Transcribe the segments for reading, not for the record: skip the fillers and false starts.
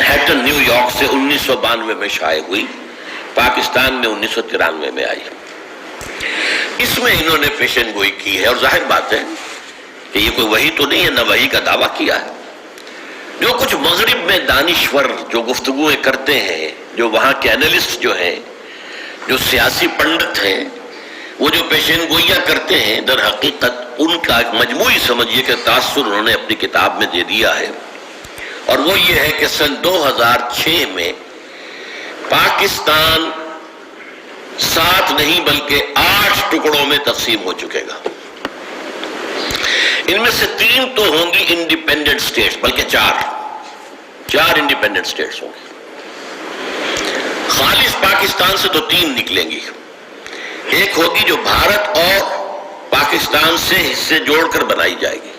منہیٹن new York سے 1992 میں شائع ہوئی، پاکستان میں 1993 میں آئی۔ اس میں انہوں نے پیشن گوئی کی ہے، اور ظاہر بات ہے کہ یہ کوئی وحی تو نہیں ہے، نہ وحی کا دعویٰ کیا ہے۔ جو کچھ مغرب میں دانشور جو گفتگویں کرتے ہیں، جو وہاں کے انالسٹ جو ہیں، جو سیاسی پنڈت ہیں، وہ جو پیشن گوئیاں کرتے ہیں، در حقیقت ان کا ایک مجموعی سمجھیے کہ تاثر انہوں نے اپنی کتاب میں دے دیا ہے، اور وہ یہ ہے کہ سن 2006 میں پاکستان 7 نہیں بلکہ 8 ٹکڑوں میں تقسیم ہو چکے گا۔ ان میں سے 3 تو ہوں گی انڈیپینڈنٹ سٹیٹس، بلکہ 4 انڈیپینڈنٹ سٹیٹس ہوں گی۔ خالص پاکستان سے تو 3 نکلیں گی، ایک ہوگی جو بھارت اور پاکستان سے حصے جوڑ کر بنائی جائے گی۔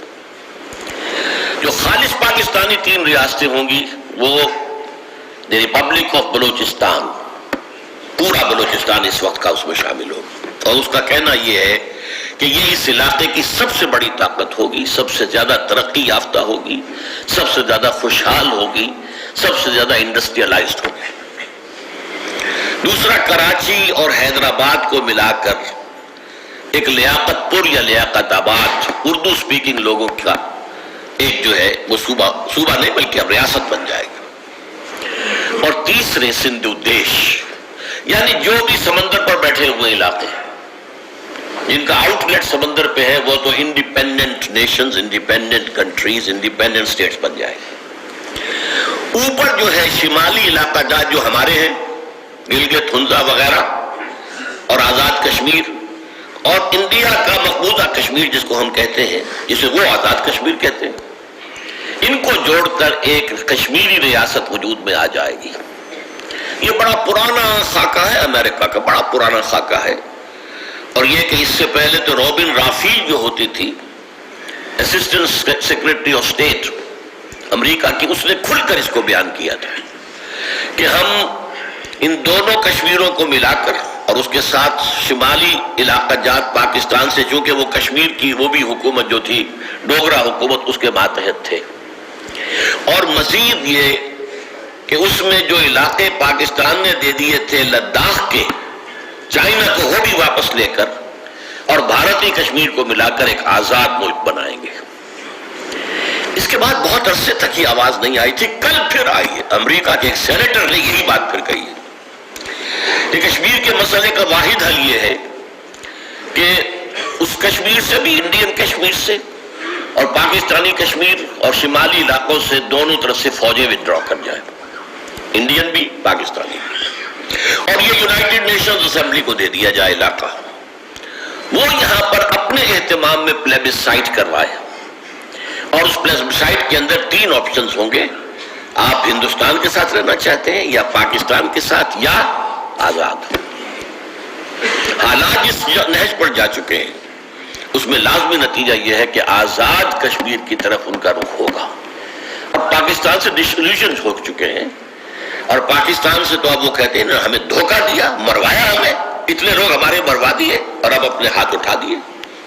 جو خالص پاکستانی 3 ریاستیں ہوں گی وہ دی ریپبلک آف بلوچستان، پورا بلوچستان اس وقت کا اس میں شامل ہوگا، اور اس کا کہنا یہ ہے کہ یہ اس علاقے کی سب سے بڑی طاقت ہوگی، سب سے زیادہ ترقی یافتہ ہوگی، سب سے زیادہ خوشحال ہوگی، سب سے زیادہ انڈسٹریلائزڈ ہوگی۔ دوسرا کراچی اور حیدرآباد کو ملا کر ایک لیاقت پور یا لیاقت آباد اردو سپیکنگ لوگوں کا ایک جو ہے وہ صوبہ نہیں بلکہ اب ریاست بن جائے گا۔ اور تیسرے سندھو دیش، یعنی جو بھی سمندر پر بیٹھے ہوئے علاقے جن کا آؤٹ لیٹ سمندر پہ ہے، وہ تو independent nations, independent countries, independent states بن جائے گا۔ اوپر جو ہے شمالی علاقہ جات جو ہمارے ہیں، گلگت ہنزا وغیرہ اور آزاد کشمیر، اور انڈیا کا مقبوضہ کشمیر جس کو ہم کہتے ہیں، جسے وہ آزاد کشمیر کہتے ہیں، ان کو جوڑ کر ایک کشمیری ریاست وجود میں آ جائے گی۔ یہ بڑا پرانا خاکہ ہے، امریکہ کا بڑا پرانا خاکہ ہے، اور یہ کہ اس سے پہلے تو روبن رافیل جو ہوتی تھی اسسٹنٹ سیکریٹری آف اسٹیٹ امریکہ کی، اس نے کھل کر اس کو بیان کیا تھا کہ ہم ان دونوں کشمیروں کو ملا کر اور اس کے ساتھ شمالی علاقہ جات پاکستان سے، چونکہ وہ کشمیر کی وہ بھی حکومت جو تھی ڈوگرا حکومت اس کے ماتحت تھے، اور مزید یہ کہ اس میں جو علاقے پاکستان نے دے دیے تھے لداخ کے، چائنا کو وہ بھی واپس لے کر اور بھارتی کشمیر کو ملا کر ایک آزاد ملک بنائیں گے۔ اس کے بعد بہت عرصے تک یہ آواز نہیں آئی تھی، کل پھر آئی ہے۔ امریکہ کے ایک سینیٹر نے یہی بات پھر کہی ہے کہ کشمیر کے مسئلے کا واحد حل یہ ہے کہ اس کشمیر سے بھی، انڈین کشمیر سے اور پاکستانی کشمیر اور شمالی علاقوں سے دونوں طرف سے فوجیں وڈرا کر جائیں، انڈین بھی پاکستانی بھی، اور یہ یونائٹڈ نیشنز اسمبلی کو دے دیا جائے علاقہ۔ وہ یہاں پر اپنے اہتمام میں پلیبسائٹ کروائے، اور اس پلیبسائٹ کے اندر 3 آپشنز ہوں گے، آپ ہندوستان کے ساتھ رہنا چاہتے ہیں یا پاکستان کے ساتھ یا آزاد۔ حالات جس نہج پر جا چکے ہیں اس میں لازمی نتیجہ یہ ہے کہ آزاد کشمیر کی طرف ان کا رخ ہوگا۔ اب پاکستان سے ڈسلیوژن ہو چکے ہیں، اور پاکستان سے تو اب وہ کہتے ہیں نا ہمیں دھوکہ دیا، مروایا ہمیں، اتنے لوگ ہمارے مروا دیے اور اب اپنے ہاتھ اٹھا دیے،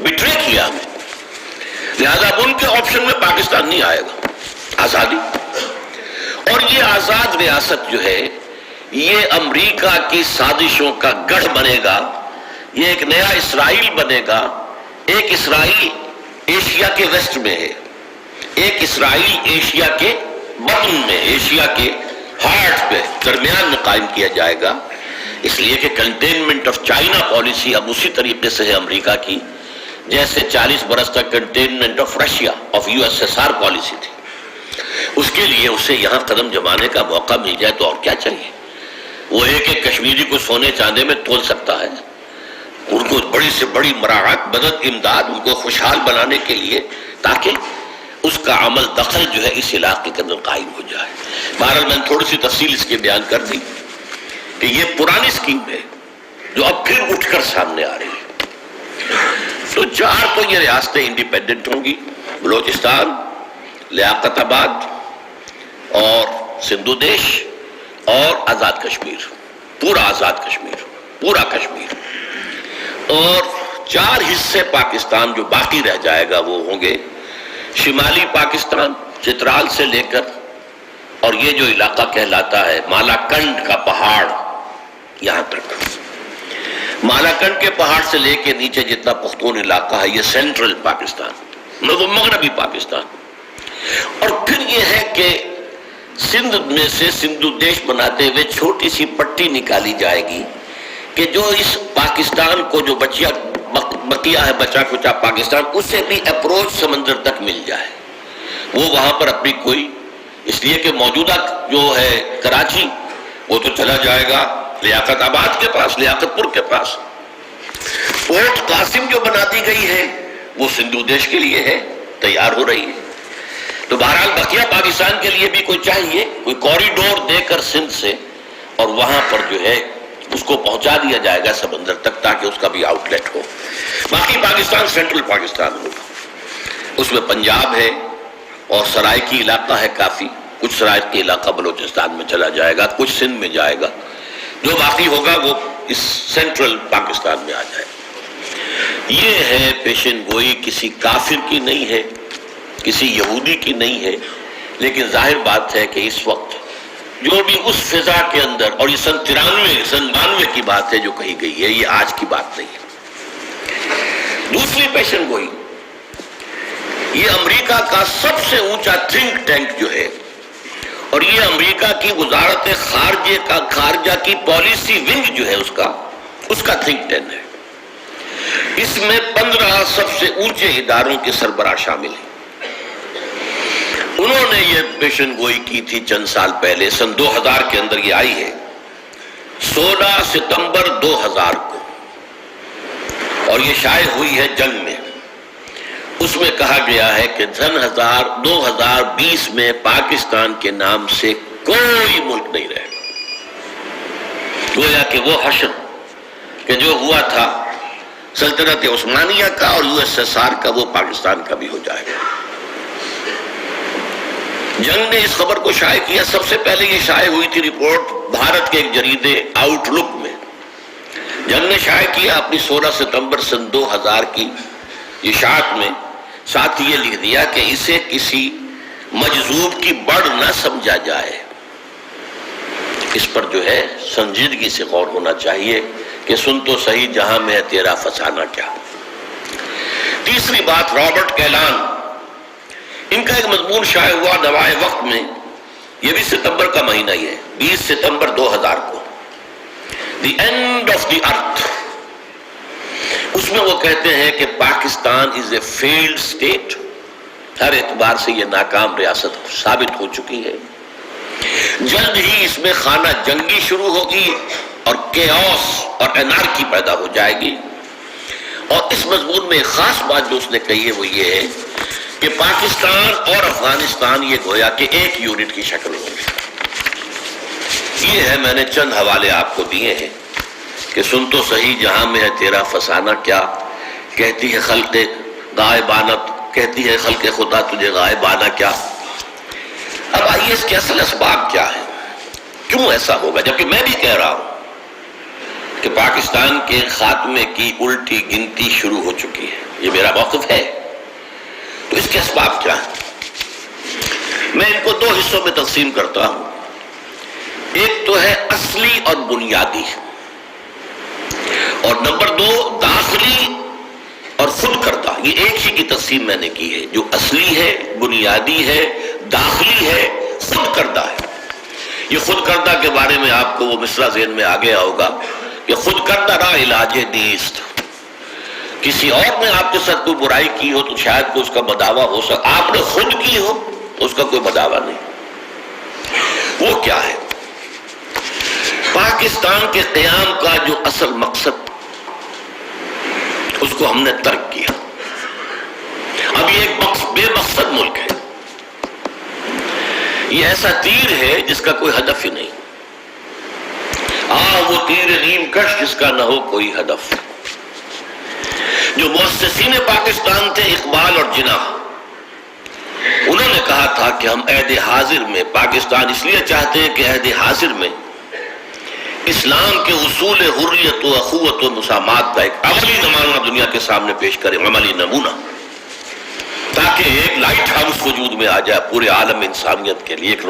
بٹرے کیا ہمیں، لہذا اب ان کے آپشن میں پاکستان نہیں آئے گا، آزادی۔ اور یہ آزاد ریاست جو ہے یہ امریکہ کی سازشوں کا گڑھ بنے گا، یہ ایک نیا اسرائیل بنے گا۔ ایک اسرائیل ایشیا کے ویسٹ میں ہے، ایک اسرائیل ایشیا کے بطن میں، ایشیا کے ہارٹ پہ درمیان میں قائم کیا جائے گا، اس لیے کہ کنٹینمنٹ آف چائنا پالیسی اب اسی طریقے سے ہے امریکہ کی جیسے 40 برس تک containment of Russia of USSR policy تھی۔ اس کے لیے اسے یہاں قدم جمانے کا موقع مل جائے تو اور کیا چاہیے۔ وہ ایک کشمیری کو سونے چاندے میں تول سکتا ہے، ان کو بڑی سے بڑی مراعات، مدد، امداد، ان کو خوشحال بنانے کے لیے، تاکہ اس کا عمل دخل جو ہے اس علاقے کے اندر قائم ہو جائے۔ بہرحال میں نے تھوڑی سی تفصیل اس کے بیان کر دی کہ یہ پرانی اسکیم ہے جو اب پھر اٹھ کر سامنے آ رہی ہے۔ تو 4 تو یہ ریاستیں انڈیپینڈنٹ ہوں گی، بلوچستان، لیاقت آباد اور سندھو دیش اور آزاد کشمیر، پورا آزاد کشمیر، پورا کشمیر۔ اور 4 حصے پاکستان جو باقی رہ جائے گا وہ ہوں گے شمالی پاکستان، چترال سے لے کر اور یہ جو علاقہ کہلاتا ہے مالاکنڈ کا پہاڑ، یہاں تک مالاکنڈ کے پہاڑ سے لے کے نیچے جتنا پختون علاقہ ہے یہ سینٹرل پاکستان، مغربی پاکستان. اور پھر یہ ہے کہ سندھ میں سے سندھو دیش بناتے ہوئے چھوٹی سی پٹی نکالی جائے گی کہ جو اس پاکستان کو جو بقیہ ہے بچا کچا پاکستان، اسے بھی اپروچ سمندر تک مل جائے. وہ وہاں پر اپنی کوئی، اس لیے کہ موجودہ جو ہے کراچی وہ تو چلا جائے گا لیاقت آباد کے پاس، لیاقت پور کے پاس. پورٹ قاسم جو بنا دی گئی ہے وہ سندھو دیش کے لیے ہے، تیار ہو رہی ہے. تو بہرحال بقیہ پاکستان کے لیے بھی کوئی چاہیے، کوئی کوریڈور دے کر سندھ سے، اور وہاں پر جو ہے اس کو پہنچا دیا جائے گا سمندر تک تاکہ اس کا بھی آؤٹ لیٹ ہو. باقی پاکستان سینٹرل پاکستان ہوگا، اس میں پنجاب ہے اور سرائکی علاقہ ہے کافی، کچھ سرائکی علاقہ بلوچستان میں چلا جائے گا، کچھ سندھ میں جائے گا، جو باقی ہوگا وہ اس سینٹرل پاکستان میں آ جائے. یہ ہے پیشن گوئی، کسی کافر کی نہیں ہے، کسی یہودی کی نہیں ہے، لیکن ظاہر بات ہے کہ اس وقت جو بھی اس فضا کے اندر، اور یہ سن 92 کی بات ہے جو کہی گئی ہے، یہ آج کی بات نہیں ہے. دوسری پیشن گوئی، یہ امریکہ کا سب سے اونچا تھنک ٹینک جو ہے، اور یہ امریکہ کی وزارت خارجہ کی پالیسی ونگ جو ہے اس کا تھنک ٹینک ہے. اس میں 15 سب سے اونچے اداروں کے سربراہ شامل ہیں. انہوں نے یہ پیشن گوئی کی تھی چند سال پہلے، سن 2000 کے اندر یہ آئی ہے، 16 ستمبر 2000 کو، اور یہ شائع ہوئی ہے جنگ میں. اس میں کہا گیا ہے کہ 2020 میں پاکستان کے نام سے کوئی ملک نہیں رہے گا. گویا کہ وہ حشر کہ جو ہوا تھا سلطنت عثمانیہ کا اور USSR کا، وہ پاکستان کا بھی ہو جائے گا. جنگ نے اس خبر کو شائع کیا. سب سے پہلے یہ شائع ہوئی تھی رپورٹ بھارت کے ایک جریدے آؤٹ لک میں. جنگ نے شائع کیا اپنی 16 ستمبر سن 2000 کی اشاعت میں، ساتھ یہ لکھ دیا کہ اسے کسی مجذوب کی بڑ نہ سمجھا جائے. اس پر جو ہے سنجیدگی سے غور ہونا چاہیے کہ سن تو صحیح جہاں میں ہے تیرا فسانہ کیا. تیسری بات، رابرٹ کیلان، ان کا ایک مضمون شائع ہوا نوائے وقت میں، یہ بھی ستمبر کا مہینہ ہی ہے، 20 ستمبر 2000 کو، دی اینڈ آف دی ارتھ. اس میں وہ کہتے ہیں کہ پاکستان از اے فیلڈ اسٹیٹ، ہر اعتبار سے یہ ناکام ریاست ثابت ہو چکی ہے. جلد ہی اس میں خانہ جنگی شروع ہوگی اور کیوس اور انارکی پیدا ہو جائے گی. اور اس مضمون میں ایک خاص بات جو اس نے کہی ہے وہ یہ ہے کہ پاکستان اور افغانستان یہ گویا کہ ایک یونٹ کی شکل ہوں گے. یہ ہے، میں نے چند حوالے آپ کو دیے ہیں کہ سن تو صحیح جہاں میں ہے تیرا فسانہ کیا، کہتی ہے خلق غائبانہ، کہتی ہے خلق خدا تجھے غائبانہ کیا. اب آئیے اس کے اصل اسباب کیا ہے، کیوں ایسا ہوگا، جبکہ میں بھی کہہ رہا ہوں کہ پاکستان کے خاتمے کی الٹی گنتی شروع ہو چکی ہے. یہ میرا موقف ہے. تو اس کے اسباب کیا ہیں؟ میں ان کو 2 حصوں میں تقسیم کرتا ہوں. ایک تو ہے اصلی اور بنیادی، اور نمبر 2 داخلی اور خود کردہ. یہ ایک ہی کی تقسیم میں نے کی ہے، جو اصلی ہے، بنیادی ہے، داخلی ہے، خود کردہ ہے. یہ خود کردہ کے بارے میں آپ کو وہ مصرع ذہن میں آ گیا ہوگا کہ خود کردہ را علاج نیست. کسی اور نے آپ کے ساتھ کوئی برائی کی ہو تو شاید کوئی اس کا مداوع ہو سکتا، آپ نے خود کی ہو تو اس کا کوئی مداوع نہیں. وہ کیا ہے؟ پاکستان کے قیام کا جو اصل مقصد اس کو ہم نے ترک کیا. اب یہ ایک بے مقصد ملک ہے. یہ ایسا تیر ہے جس کا کوئی ہدف ہی نہیں. وہ تیر نیم کش جس کا نہ ہو کوئی ہدف. جو مؤسسین پاکستان تھے اقبال اور جناح، انہوں نے کہا تھا کہ ہم عہد حاضر میں پاکستان اس لیے چاہتے ہیں کہ عہد حاضر میں اسلام کے اصول حریت و اخوت و مسامات کا ایک عملی نمونہ دنیا کے سامنے پیش کریں، عملی نمونہ، تاکہ ایک لائٹ ہاؤس وجود میں آ جائے پورے عالم انسانیت کے لیے، ایک